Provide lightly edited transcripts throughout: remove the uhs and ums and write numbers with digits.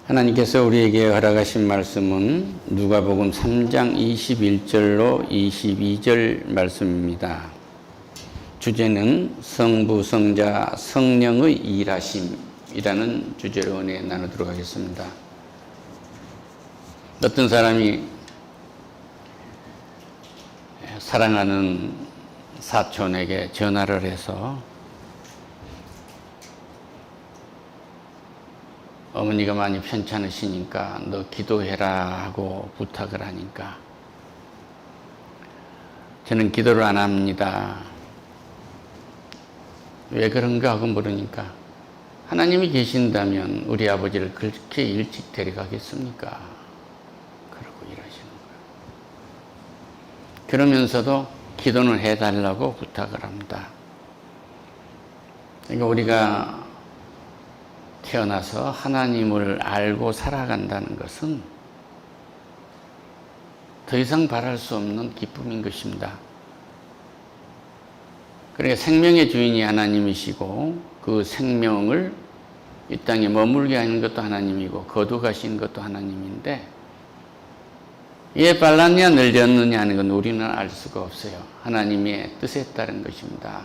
하나님께서 우리에게 허락하신 말씀은 누가복음 3장 21절로 22절 말씀입니다. 주제는 성부, 성자, 성령의 일하심이라는 주제로 은혜 나누도록 하겠습니다. 어떤 사람이 사랑하는 사촌에게 전화를 해서 어머니가 많이 편찮으시니까 너 기도해라 하고 부탁을 하니까 저는 기도를 안 합니다. 왜 그런가 하고 물으니까 하나님이 계신다면 우리 아버지를 그렇게 일찍 데려가겠습니까? 그러고 일하시는 거예요. 그러면서도 기도는 해달라고 부탁을 합니다. 그러니까 우리가 태어나서 하나님을 알고 살아간다는 것은 더 이상 바랄 수 없는 기쁨인 것입니다. 그러니까 생명의 주인이 하나님이시고 그 생명을 이 땅에 머물게 하는 것도 하나님이고 거두가신 것도 하나님인데 이에 빨랐냐 늘렸느냐 하는 건 우리는 알 수가 없어요. 하나님의 뜻에 따른 것입니다.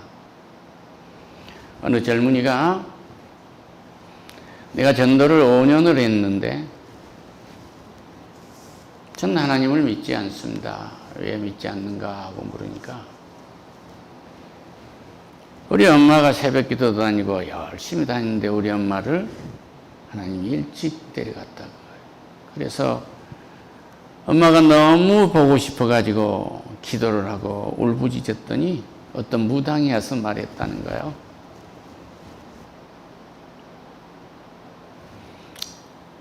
어느 젊은이가 내가 전도를 5년을 했는데 전 하나님을 믿지 않습니다. 왜 믿지 않는가 하고 물으니까 우리 엄마가 새벽 기도도 다니고 열심히 다니는데 우리 엄마를 하나님이 일찍 데려갔다고. 그래서 엄마가 너무 보고 싶어가지고 기도를 하고 울부짖었더니 어떤 무당이 와서 말했다는 거예요.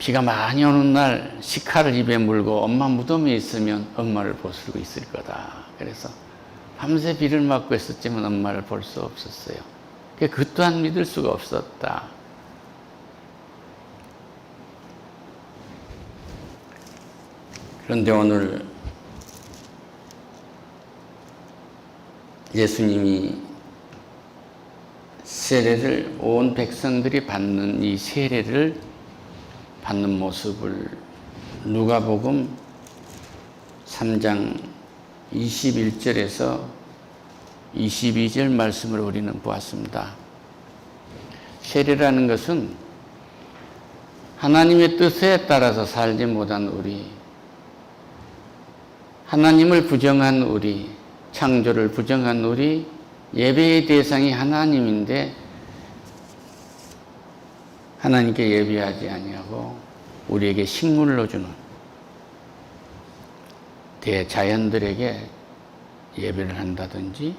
비가 많이 오는 날 식칼을 입에 물고 엄마 무덤에 있으면 엄마를 볼 수 있을 거다. 그래서 밤새 비를 맞고 있었지만 엄마를 볼 수 없었어요. 그 또한 믿을 수가 없었다. 그런데 오늘 예수님이 세례를 온 백성들이 받는 이 세례를 받는 모습을 누가복음 3장 21절에서 22절 말씀을 우리는 보았습니다. 세례라는 것은 하나님의 뜻에 따라서 살지 못한 우리, 하나님을 부정한 우리, 창조를 부정한 우리, 예배의 대상이 하나님인데 하나님께 예배하지 아니하고 우리에게 식물로 주는 대자연들에게 예배를 한다든지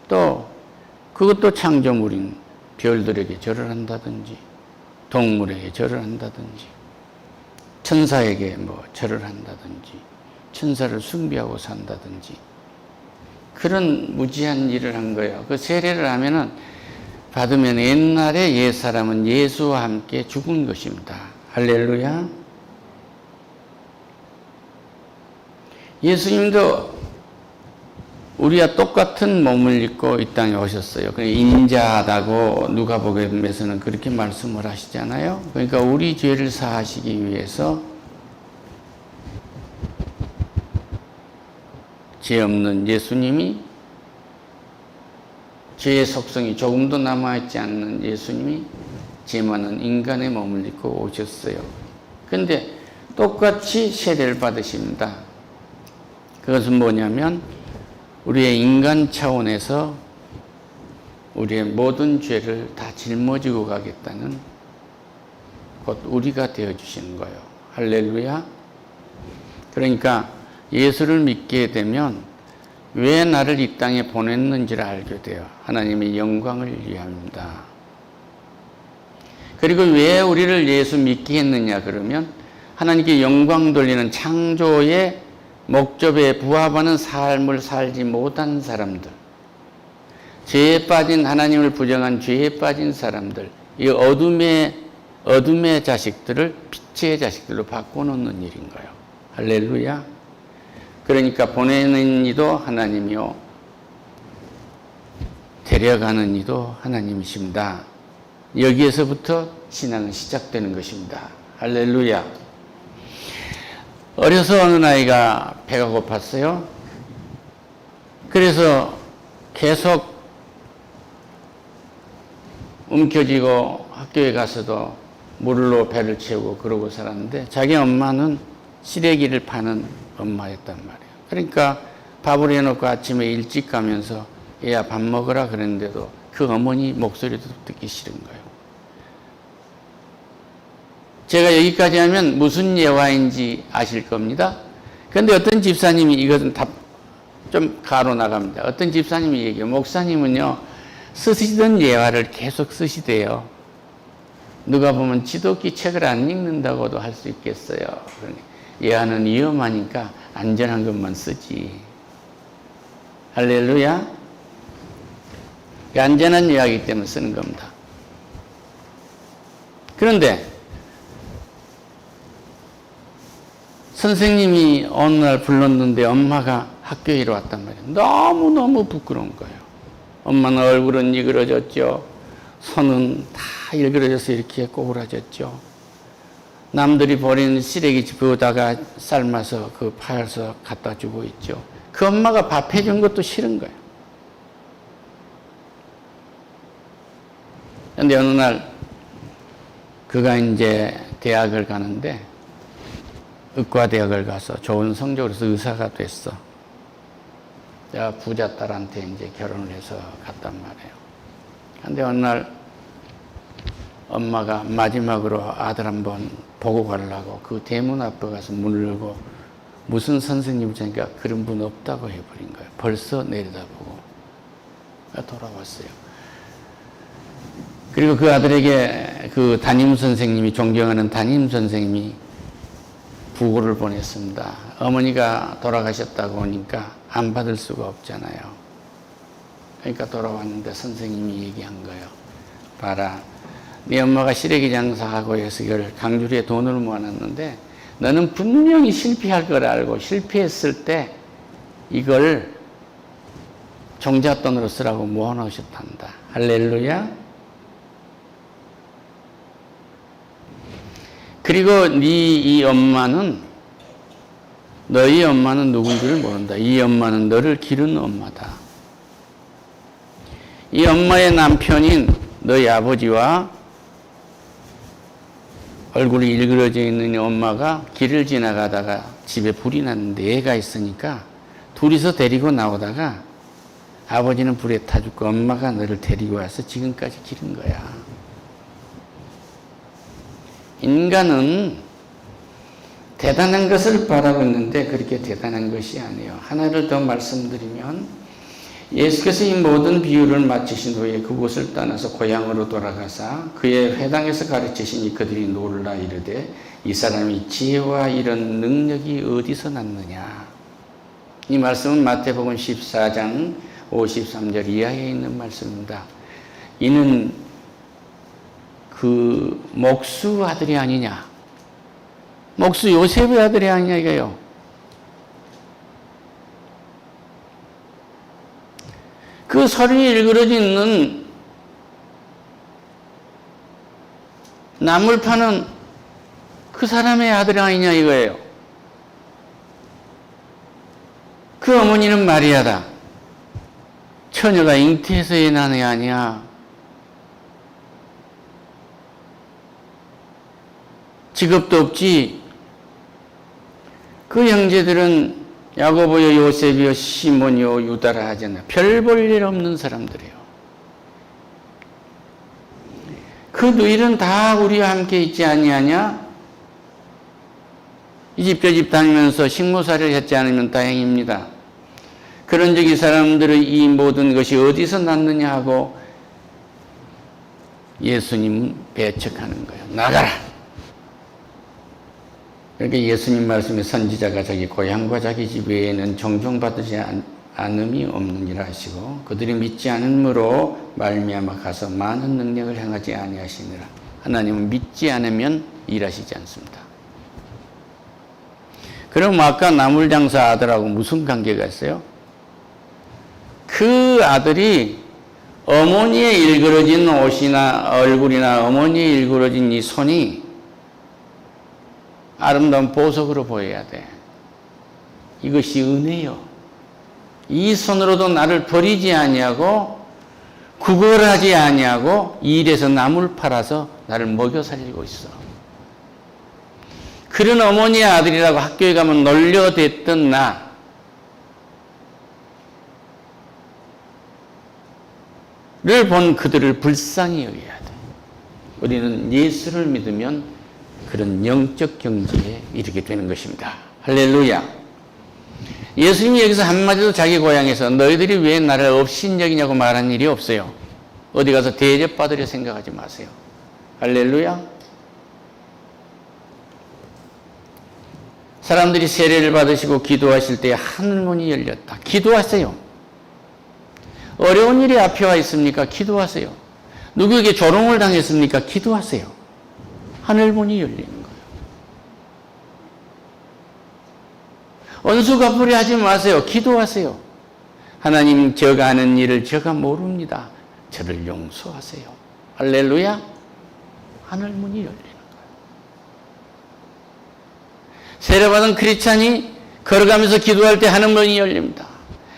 또 그것도 창조물인 별들에게 절을 한다든지 동물에게 절을 한다든지 천사에게 절을 한다든지 천사를 숭배하고 산다든지 그런 무지한 일을 한 거예요. 그 세례를 하면은 받으면 옛날에 옛사람은 예수와 함께 죽은 것입니다. 할렐루야. 예수님도 우리와 똑같은 몸을 입고 이 땅에 오셨어요. 인자하다고 누가복음에서는 그렇게 말씀을 하시잖아요. 그러니까 우리 죄를 사하시기 위해서 죄 없는 예수님이 죄의 속성이 조금도 남아있지 않는 예수님이 죄 많은 인간의 몸을 입고 오셨어요. 그런데 똑같이 세례를 받으십니다. 그것은 뭐냐면 우리의 인간 차원에서 우리의 모든 죄를 다 짊어지고 가겠다는 곧 우리가 되어주시는 거예요. 할렐루야. 그러니까 예수를 믿게 되면 왜 나를 이 땅에 보냈는지를 알게 돼요. 하나님의 영광을 위함입니다. 그리고 왜 우리를 예수 믿게 했느냐 그러면 하나님께 영광 돌리는 창조의 목적에 부합하는 삶을 살지 못한 사람들, 죄에 빠진 하나님을 부정한 죄에 빠진 사람들, 이 어둠의 자식들을 빛의 자식들로 바꿔놓는 일인 거예요. 할렐루야. 그러니까 보내는 이도 하나님이요 데려가는 이도 하나님이십니다. 여기에서부터 신앙은 시작되는 것입니다. 할렐루야. 어려서 어느 아이가 배가 고팠어요. 그래서 계속 움켜쥐고 학교에 가서도 물로 배를 채우고 그러고 살았는데 자기 엄마는 시래기를 파는 엄마였단 말이에요. 그러니까 밥을 해놓고 아침에 일찍 가면서 얘야 밥 먹으라 그랬는데도 그 어머니 목소리도 듣기 싫은 거예요. 제가 여기까지 하면 무슨 예화인지 아실 겁니다. 그런데 어떤 집사님이 이것은 좀 가로 나갑니다. 어떤 집사님이 얘기해요. 목사님은요 쓰시던 예화를 계속 쓰시대요. 누가 보면 지독히 책을 안 읽는다고도 할 수 있겠어요. 예화는 위험하니까 안전한 것만 쓰지. 할렐루야. 안전한 예화이기 때문에 쓰는 겁니다. 그런데 선생님이 어느 날 불렀는데 엄마가 학교에 왔단 말이에요. 너무너무 부끄러운 거예요. 엄마는 얼굴은 일그러졌죠. 손은 다 일그러져서 이렇게 꼬부라졌죠. 남들이 버리는 시래기 집어다가 삶아서 그 파여서 갖다 주고 있죠. 그 엄마가 밥 해준 것도 싫은 거예요. 그런데 어느 날 그가 이제 대학을 가는데 의과대학을 가서 좋은 성적으로 해서 의사가 됐어. 내가 부자 딸한테 이제 결혼을 해서 갔단 말이에요. 근데 어느 날 엄마가 마지막으로 아들 한번 보고 가려고 그 대문 앞에 가서 문을 열고 무슨 선생님을 자니까 그런 분 없다고 해버린 거예요. 벌써 내려다보고 돌아왔어요. 그리고 그 아들에게 그 담임 선생님이 존경하는 담임 선생님이 부고를 보냈습니다. 어머니가 돌아가셨다고 하니까 안 받을 수가 없잖아요. 그러니까 돌아왔는데 선생님이 얘기한 거예요. 봐라, 네 엄마가 시래기 장사하고 해서 이걸 강주리에 돈을 모아놨는데 너는 분명히 실패할 걸 알고 실패했을 때 이걸 종잣돈으로 쓰라고 모아놓으셨단다. 할렐루야. 그리고 이 엄마는 너희 엄마는 누군지를 모른다. 이 엄마는 너를 기른 엄마다. 이 엄마의 남편인 너희 아버지와 얼굴이 일그러져 있는 이 엄마가 길을 지나가다가 집에 불이 났는데 애가 있으니까 둘이서 데리고 나오다가 아버지는 불에 타 죽고 엄마가 너를 데리고 와서 지금까지 기른 거야. 인간은 대단한 것을 바라고 있는데 그렇게 대단한 것이 아니에요. 하나를 더 말씀드리면 예수께서 이 모든 비유를 마치신 후에 그곳을 떠나서 고향으로 돌아가사 그의 회당에서 가르치시니 그들이 놀라 이르되 이 사람이 지혜와 이런 능력이 어디서 났느냐. 이 말씀은 마태복음 14장 53절 이하에 있는 말씀입니다. 이는 그 목수 아들이 아니냐. 목수 요셉의 아들이 아니냐 이거예요. 그 서른이 일그러져 있는 나물 파는 그 사람의 아들이 아니냐 이거예요. 그 어머니는 마리아다. 처녀가 잉태해서의 난 애 아니야. 직업도 없지. 그 형제들은 야고보요 요셉이요 시몬이요 유다라 하잖아. 별 볼 일 없는 사람들이에요. 그 누이는 다 우리와 함께 있지 아니하냐? 이 집 저 집 다니면서 식모살이를 했지 않으면 다행입니다. 그런 적이 사람들의 이 모든 것이 어디서 났느냐 하고 예수님 배척하는 거예요. 나가라. 그러니까 예수님 말씀에 선지자가 자기 고향과 자기 집 외에는 존경받지 않음이 없느니라 하시고 그들이 믿지 않음으로 말미암아 가서 많은 능력을 행하지 아니하시니라. 하나님은 믿지 않으면 일하시지 않습니다. 그럼 아까 나물장사 아들하고 무슨 관계가 있어요? 그 아들이 어머니의 일그러진 옷이나 얼굴이나 어머니의 일그러진 이 손이 아름다운 보석으로 보여야 돼. 이것이 은혜요. 이 손으로도 나를 버리지 아니하고 구걸하지 아니하고 이 일에서 나물 팔아서 나를 먹여 살리고 있어. 그런 어머니의 아들이라고 학교에 가면 놀려댔던 나를 본 그들을 불쌍히 여겨야 돼. 우리는 예수를 믿으면 그런 영적 경지에 이르게 되는 것입니다. 할렐루야. 예수님이 여기서 한마디도 자기 고향에서 너희들이 왜 나를 업신여기냐고 말한 일이 없어요. 어디 가서 대접받으려 생각하지 마세요. 할렐루야. 사람들이 세례를 받으시고 기도하실 때 하늘문이 열렸다. 기도하세요. 어려운 일이 앞에 와 있습니까? 기도하세요. 누구에게 조롱을 당했습니까? 기도하세요. 하늘문이 열리는 거예요. 원수 갚으려 하지 마세요. 기도하세요. 하나님, 제가 하는 일을 제가 모릅니다. 저를 용서하세요. 할렐루야. 하늘문이 열리는 거예요. 세례받은 크리스찬이 걸어가면서 기도할 때 하늘문이 열립니다.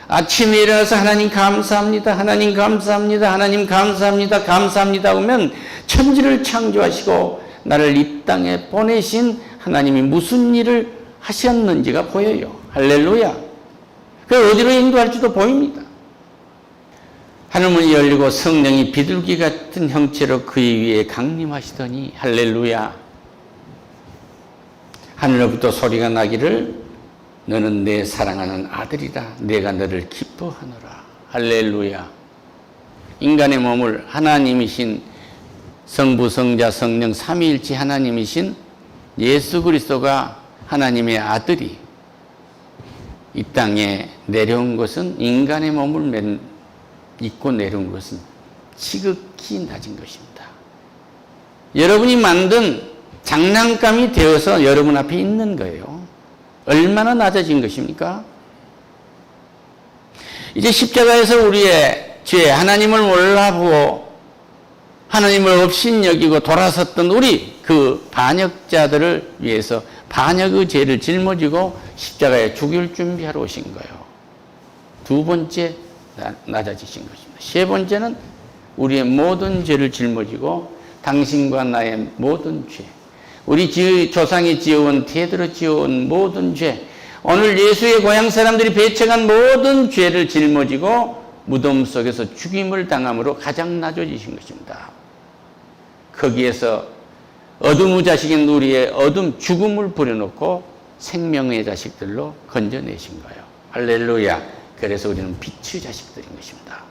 아침에 일어나서 하나님 감사합니다. 하나님 감사합니다. 하나님 감사합니다. 감사합니다 하면 천지를 창조하시고 나를 이 땅에 보내신 하나님이 무슨 일을 하셨는지가 보여요. 할렐루야. 그 어디로 인도할지도 보입니다. 하늘문이 열리고 성령이 비둘기 같은 형체로 그의 위에 강림하시더니 할렐루야. 하늘로부터 소리가 나기를 너는 내 사랑하는 아들이라 내가 너를 기뻐하노라. 할렐루야. 인간의 몸을 하나님이신 성부, 성자, 성령 삼위일체 하나님이신 예수 그리스도가 하나님의 아들이 이 땅에 내려온 것은 인간의 몸을 입고 내려온 것은 지극히 낮은 것입니다. 여러분이 만든 장난감이 되어서 여러분 앞에 있는 거예요. 얼마나 낮아진 것입니까? 이제 십자가에서 우리의 죄, 하나님을 몰라보고 하나님을 업신여기고 돌아섰던 우리 그 반역자들을 위해서 반역의 죄를 짊어지고 십자가에 죽일 준비하러 오신 거예요. 두 번째 낮아지신 것입니다. 세 번째는 우리의 모든 죄를 짊어지고 당신과 나의 모든 죄, 우리 조상이 지어온 태도로 지어온 모든 죄, 오늘 예수의 고향 사람들이 배척한 모든 죄를 짊어지고 무덤 속에서 죽임을 당함으로 가장 낮아지신 것입니다. 거기에서 어둠의 자식인 우리의 죽음을 부려놓고 생명의 자식들로 건져내신 거예요. 할렐루야. 그래서 우리는 빛의 자식들인 것입니다.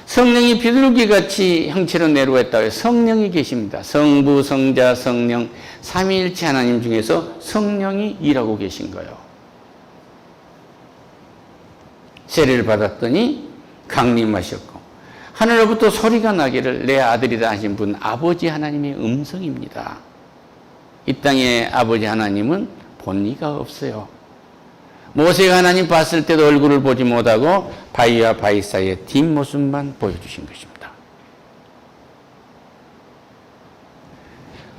성령이 비둘기같이 형체로 내려왔다고 해서 성령이 계십니다. 성부, 성자, 성령 삼위일체 하나님 중에서 성령이 일하고 계신 거예요. 세례를 받았더니 강림하셨고 하늘로부터 소리가 나기를 내 아들이다 하신 분 아버지 하나님의 음성입니다. 이 땅에 아버지 하나님은 본 이가 없어요. 모세가 하나님 봤을 때도 얼굴을 보지 못하고 바위와 바위 사이의 뒷모습만 보여주신 것입니다.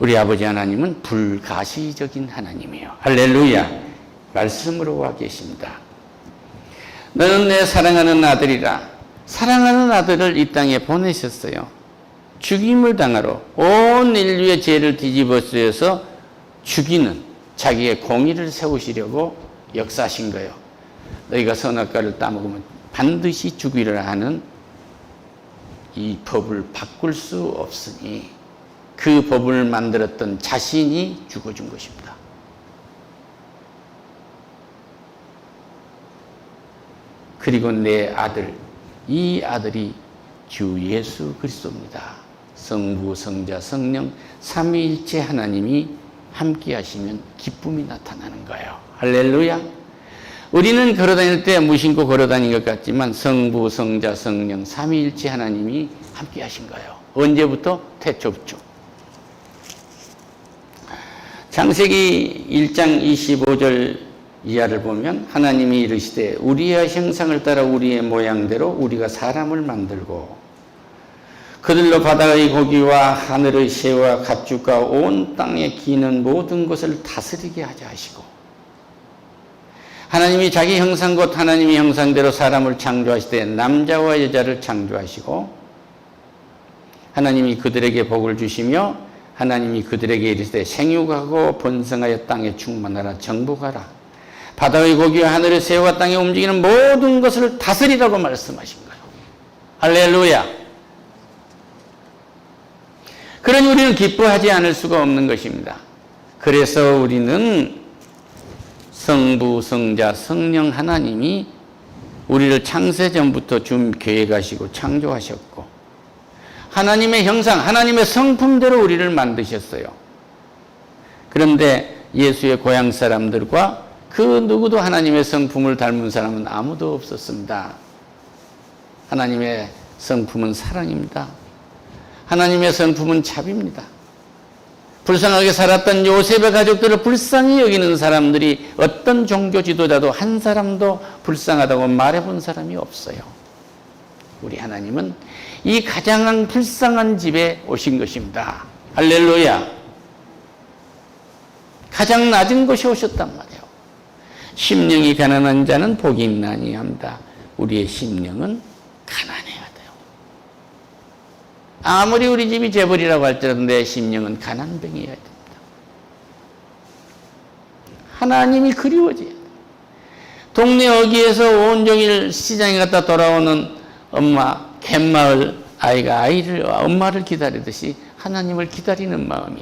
우리 아버지 하나님은 불가시적인 하나님이에요. 할렐루야. 말씀으로 와 계십니다. 너는 내 사랑하는 아들이라. 사랑하는 아들을 이 땅에 보내셨어요. 죽임을 당하러 온 인류의 죄를 뒤집어 쓰여서 죽이는 자기의 공의를 세우시려고 역사하신 거예요. 너희가 선악과를 따먹으면 반드시 죽이려 하는 이 법을 바꿀 수 없으니 그 법을 만들었던 자신이 죽어준 것입니다. 그리고 내 아들, 이 아들이 주 예수 그리스도입니다. 성부, 성자, 성령 삼위일체 하나님이 함께 하시면 기쁨이 나타나는 거예요. 할렐루야. 우리는 걸어다닐 때 무심코 걸어다닌 것 같지만 성부, 성자, 성령 삼위일체 하나님이 함께 하신 거예요. 언제부터? 태초부터. 창세기 1장 25절 이하를 보면 하나님이 이르시되 우리의 형상을 따라 우리의 모양대로 우리가 사람을 만들고 그들로 바다의 고기와 하늘의 새와 가축과 온 땅에 기는 모든 것을 다스리게 하자 하시고, 하나님이 자기 형상 곧 하나님의 형상대로 사람을 창조하실 때 남자와 여자를 창조하시고, 하나님이 그들에게 복을 주시며 하나님이 그들에게 이르시되 생육하고 번성하여 땅에 충만하라 정복하라 바다의 고기와 하늘의 새와 땅에 움직이는 모든 것을 다스리라고 말씀하신 거예요. 할렐루야. 그러니 우리는 기뻐하지 않을 수가 없는 것입니다. 그래서 우리는 성부, 성자, 성령 하나님이 우리를 창세전부터 계획하시고 창조하셨고 하나님의 형상, 하나님의 성품대로 우리를 만드셨어요. 그런데 예수의 고향 사람들과 그 누구도 하나님의 성품을 닮은 사람은 아무도 없었습니다. 하나님의 성품은 사랑입니다. 하나님의 성품은 자비입니다. 불쌍하게 살았던 요셉의 가족들을 불쌍히 여기는 사람들이 어떤 종교 지도자도 한 사람도 불쌍하다고 말해본 사람이 없어요. 우리 하나님은 이 가장 불쌍한 집에 오신 것입니다. 할렐루야. 가장 낮은 곳에 오셨단 말이에요. 심령이 가난한 자는 복이 있나니 합니다. 우리의 심령은 가난해야 돼요. 아무리 우리 집이 재벌이라고 할지라도 내 심령은 가난뱅이여야 됩니다. 하나님이 그리워져야 돼요. 동네 어귀에서 온종일 시장에 갔다 돌아오는 엄마, 갯마을 아이가 엄마를 기다리듯이 하나님을 기다리는 마음이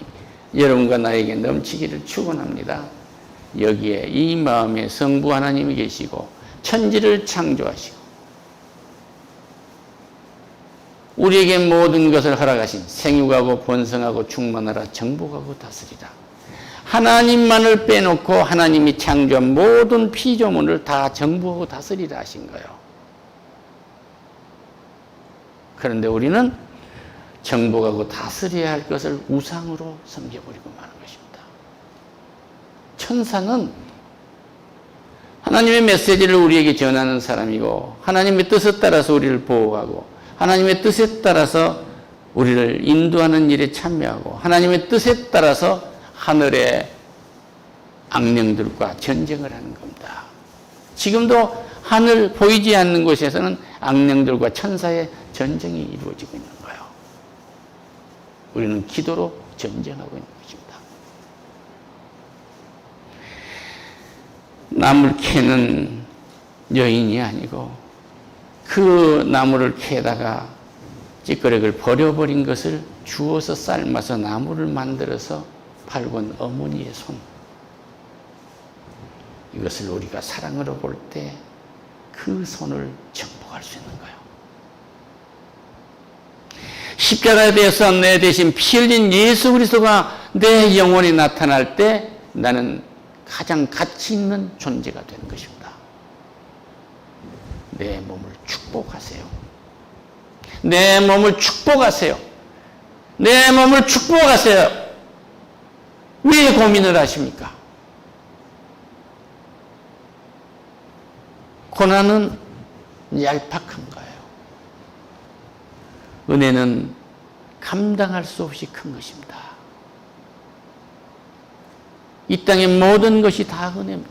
여러분과 나에게 넘치기를 축원합니다. 여기에 이 마음에 성부 하나님이 계시고 천지를 창조하시고 우리에게 모든 것을 허락하신 생육하고 번성하고 충만하라 정복하고 다스리라. 하나님만을 빼놓고 하나님이 창조한 모든 피조물을 다 정복하고 다스리라 하신 거예요. 그런데 우리는 정복하고 다스려야 할 것을 우상으로 섬겨버리고 마는 것입니다. 천사는 하나님의 메시지를 우리에게 전하는 사람이고 하나님의 뜻에 따라서 우리를 보호하고 하나님의 뜻에 따라서 우리를 인도하는 일에 참여하고 하나님의 뜻에 따라서 하늘의 악령들과 전쟁을 하는 겁니다. 지금도 하늘 보이지 않는 곳에서는 악령들과 천사의 전쟁이 이루어지고 있는 거예요. 우리는 기도로 전쟁하고 있는 것입니다. 나무를 캐는 여인이 아니고 그 나무를 캐다가 찌꺼기를 버려버린 것을 주워서 삶아서 나무를 만들어서 팔곤 어머니의 손. 이것을 우리가 사랑으로 볼 때 그 손을 정복할 수 있는 거예요. 십자가에 대해서 내 대신 피 흘린 예수 그리스도가 내 영혼에 나타날 때 나는 가장 가치 있는 존재가 되는 것입니다. 내 몸을 축복하세요. 내 몸을 축복하세요. 내 몸을 축복하세요. 왜 고민을 하십니까? 고난은 얄팍한 거예요. 은혜는 감당할 수 없이 큰 것입니다. 이 땅의 모든 것이 다 은혜입니다.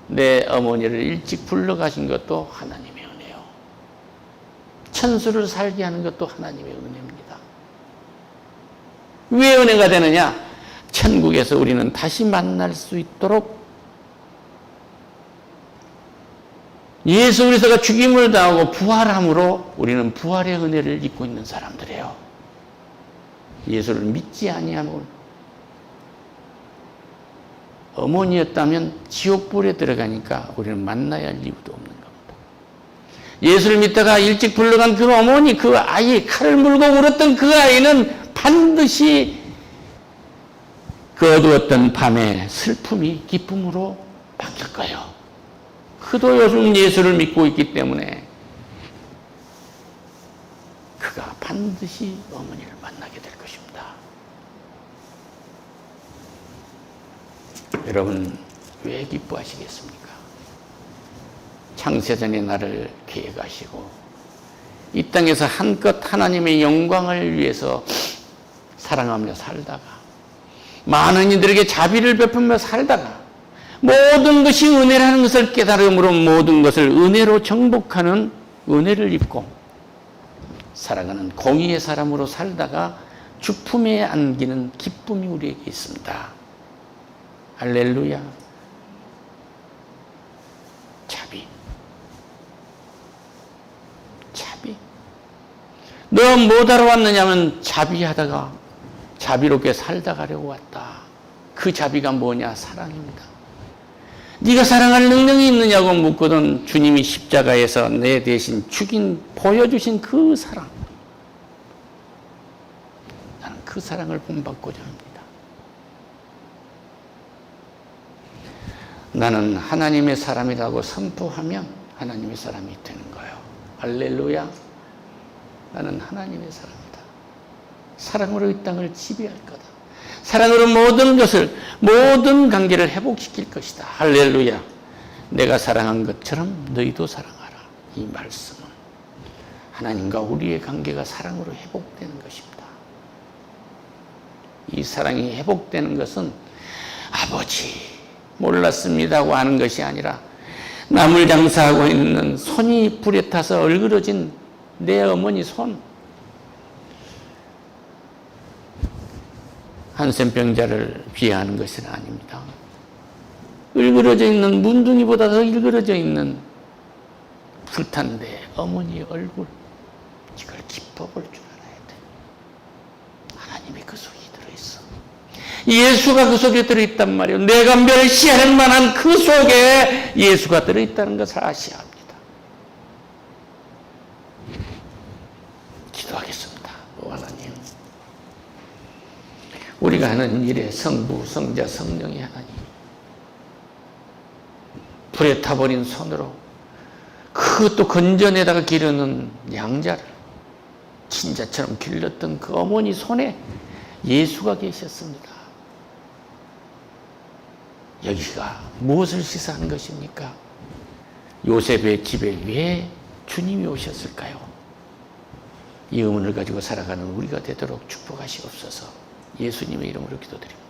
내 어머니를 일찍 불러가신 것도 하나님의 은혜요. 천수를 살게 하는 것도 하나님의 은혜입니다. 왜 은혜가 되느냐? 천국에서 우리는 다시 만날 수 있도록 예수 그리스도가 죽임을 당하고 부활함으로 우리는 부활의 은혜를 입고 있는 사람들이에요. 예수를 믿지 아니하면 어머니였다면 지옥불에 들어가니까 우리는 만나야 할 이유도 없는 겁니다. 예수를 믿다가 일찍 불러간 그 어머니, 그 아이, 칼을 물고 울었던 그 아이는 반드시 그 어두웠던 밤의 슬픔이 기쁨으로 바뀔 거예요. 그도 요즘 예수를 믿고 있기 때문에 그가 반드시 어머니를 만나게 될 것입니다. 여러분, 왜 기뻐하시겠습니까? 창세전에 나를 계획하시고 이 땅에서 한껏 하나님의 영광을 위해서 사랑하며 살다가 많은 이들에게 자비를 베풀며 살다가 모든 것이 은혜라는 것을 깨달음으로 모든 것을 은혜로 정복하는 은혜를 입고 살아가는 공의의 사람으로 살다가 주품에 안기는 기쁨이 우리에게 있습니다. 할렐루야. 자비. 너 뭐하러 왔느냐면 자비하다가 자비롭게 살다 가려고 왔다. 그 자비가 뭐냐? 사랑입니다. 네가 사랑할 능력이 있느냐고 묻거든 주님이 십자가에서 내 대신 보여주신 그 사랑. 나는 그 사랑을 본받고자 합니다. 나는 하나님의 사람이라고 선포하면 하나님의 사람이 되는 거예요. 할렐루야. 나는 하나님의 사람이다. 사랑으로 이 땅을 지배할 거다. 사랑으로 모든 관계를 회복시킬 것이다. 할렐루야. 내가 사랑한 것처럼 너희도 사랑하라. 이 말씀은 하나님과 우리의 관계가 사랑으로 회복되는 것입니다. 이 사랑이 회복되는 것은 아버지 몰랐습니다고 하는 것이 아니라 나물 장사하고 있는 손이 불에 타서 얼그러진 내 어머니 손, 한센병자를 비하하는 것은 아닙니다. 일그러져 있는 문둥이보다 더 일그러져 있는 불탄 내 어머니 얼굴, 이걸 기뻐 볼 줄 알아야 돼. 하나님이 그 속에 들어있어. 예수가 그 속에 들어있단 말이에요. 내가 멸시할 만한 그 속에 예수가 들어있다는 것을 아셔야 합니다. 기도하겠습니다. 하나님, 우리가 하는 일에 성부, 성자, 성령의 하나님, 불에 타버린 손으로 그것도 건전에다가 기르는 양자를 친자처럼 길렀던 그 어머니 손에 예수가 계셨습니다. 여기가 무엇을 시사하는 것입니까? 요셉의 집에 왜 주님이 오셨을까요? 이 의문을 가지고 살아가는 우리가 되도록 축복하시옵소서. 예수님의 이름으로 기도드립니다.